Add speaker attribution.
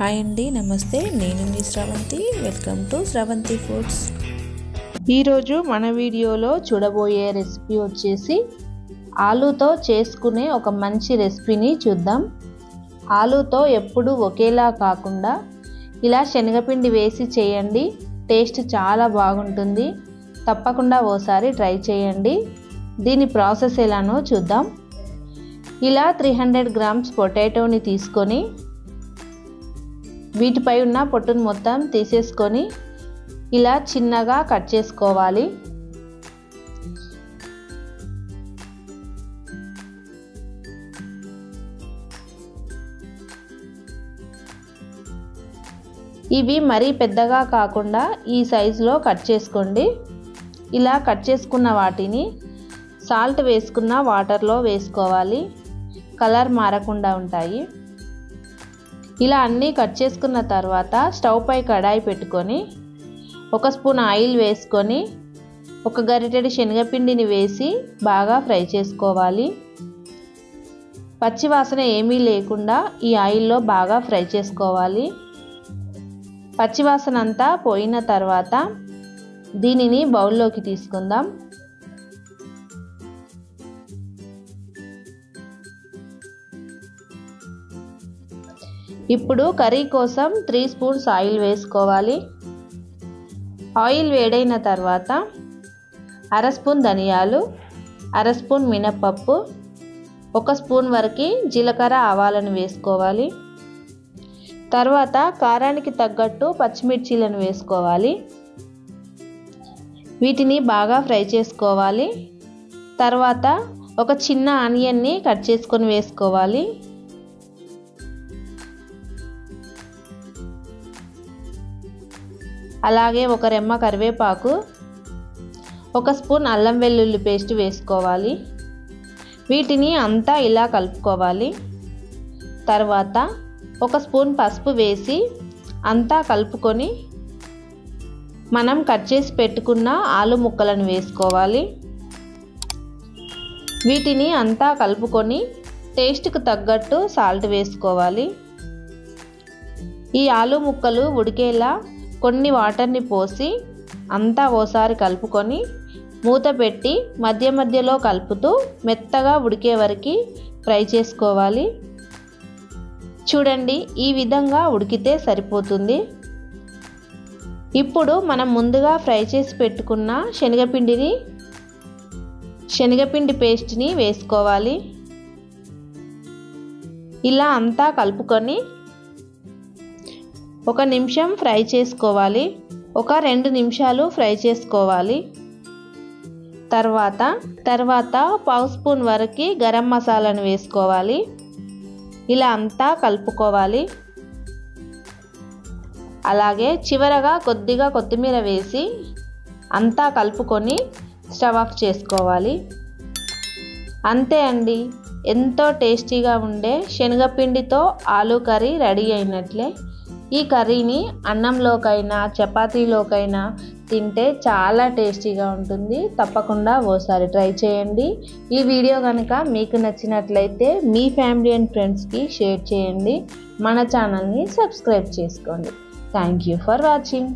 Speaker 1: Hi అండి, నమస్తే. నేను మీ Sravanthi. Welcome to Sravanthi foods. ఈరోజు మన వీడియోలో చూడబోయే రెసిపీ వచ్చేసి ఆలూతో చేసుకునే ఒక మంచి రెసిపీని చూద్దాం. ఆలూతో ఎప్పుడు ఒకేలా కాకుండా ఇలా శనగపిండి వేసి చేయండి. టేస్ట్ చాలా బాగుంటుంది. తప్పకుండా ఓసారి ట్రై చేయండి. దీని ప్రాసెస్ ఎలానో చూద్దాం. ఇలా 300 గ్రామ్స్ పొటాటోని తీసుకొని వీటిపై ఉన్న పొట్టును మొత్తం తీసేసుకొని ఇలా చిన్నగా కట్ చేసుకోవాలి. ఇవి మరీ పెద్దగా కాకుండా ఈ సైజులో కట్ చేసుకోండి. ఇలా కట్ చేసుకున్న వాటిని సాల్ట్ వేసుకున్న వాటర్లో వేసుకోవాలి. కలర్ మారకుండా ఉంటాయి. ఇలా అన్నీ కట్ చేసుకున్న తర్వాత స్టవ్ పై కడాయి పెట్టుకొని 1 స్పూన్ ఆయిల్ వేసుకొని 1 గరిటెడు శనగపిండిని వేసి బాగా ఫ్రై చేసుకోవాలి. పచ్చి వాసన ఏమీ లేకుండా ఈ ఆయిల్లో బాగా ఫ్రై చేసుకోవాలి. పచ్చి వాసన అంతా పోయిన తర్వాత దీనిని బౌల్లోకి తీసుకుందాం. ఇప్పుడు కర్రీ కోసం 3 స్పూన్స్ ఆయిల్ వేసుకోవాలి. ఆయిల్ వేడైన తర్వాత 1/2 స్పూన్ ధనియాలు, 1/2 స్పూన్ మినప్పప్పు, 1 స్పూన్ వరకు జీలకర్ర ఆవాలను వేసుకోవాలి. తర్వాత కారానికి తగ్గట్టు పచ్చిమిర్చీలను వేసుకోవాలి. వీటిని బాగా ఫ్రై చేసుకోవాలి. తర్వాత ఒక చిన్న ఆనియన్ని కట్ చేసుకొని వేసుకోవాలి. అలాగే 1 రెమ్మ కరివేపాకు, 1 స్పూన్ అల్లం వెల్లుల్లి పేస్ట్ వేసుకోవాలి. వీటిని అంతా ఇలా కలుపుకోవాలి. తర్వాత 1 స్పూన్ పసుపు వేసి అంతా కలుపుకొని మనం కట్ చేసి పెట్టుకున్న ఆలు ముక్కలను వేసుకోవాలి. వీటిని అంతా కలుపుకొని టేస్ట్కి తగ్గట్టు సాల్ట్ వేసుకోవాలి. ఈ ఆలు ముక్కలు ఉడికేలా కొన్ని వాటర్ని పోసి అంతా ఓసారి కలుపుకొని మూత పెట్టి మధ్య మధ్యలో కలుపుతూ మెత్తగా ఉడికే వరకు ఫ్రై చేసుకోవాలి. చూడండి, ఈ విధంగా ఉడికితే సరిపోతుంది. ఇప్పుడు మనం ముందుగా ఫ్రై చేసి పెట్టుకున్న శనగపిండి పేస్ట్ని వేసుకోవాలి. ఇలా అంతా కలుపుకొని 1 నిమిషం ఫ్రై చేసుకోవాలి. 2 నిమిషాలు ఫ్రై చేసుకోవాలి. తర్వాత 1/2 స్పూన్ వరకు గరం మసాలాను వేసుకోవాలి. ఇలా అంతా కలుపుకోవాలి. అలాగే చివరగా కొద్దిగా కొత్తిమీర వేసి అంతా కలుపుకొని స్టవ్ ఆఫ్ చేసుకోవాలి. అంతే అండి, ఎంతో టేస్టీగా ఉండే శనగపిండితో ఆలూ కర్రీ రెడీ అయినట్లే. ఈ కర్రీని అన్నంలోకైనా చపాతీలోకైనా తింటే చాలా టేస్టీగా ఉంటుంది. తప్పకుండా ఓసారి ట్రై చేయండి. ఈ వీడియో కనుక మీకు నచ్చినట్లయితే మీ ఫ్యామిలీ అండ్ ఫ్రెండ్స్కి షేర్ చేయండి. మన ఛానల్ని సబ్స్క్రైబ్ చేసుకోండి. Thank you for watching.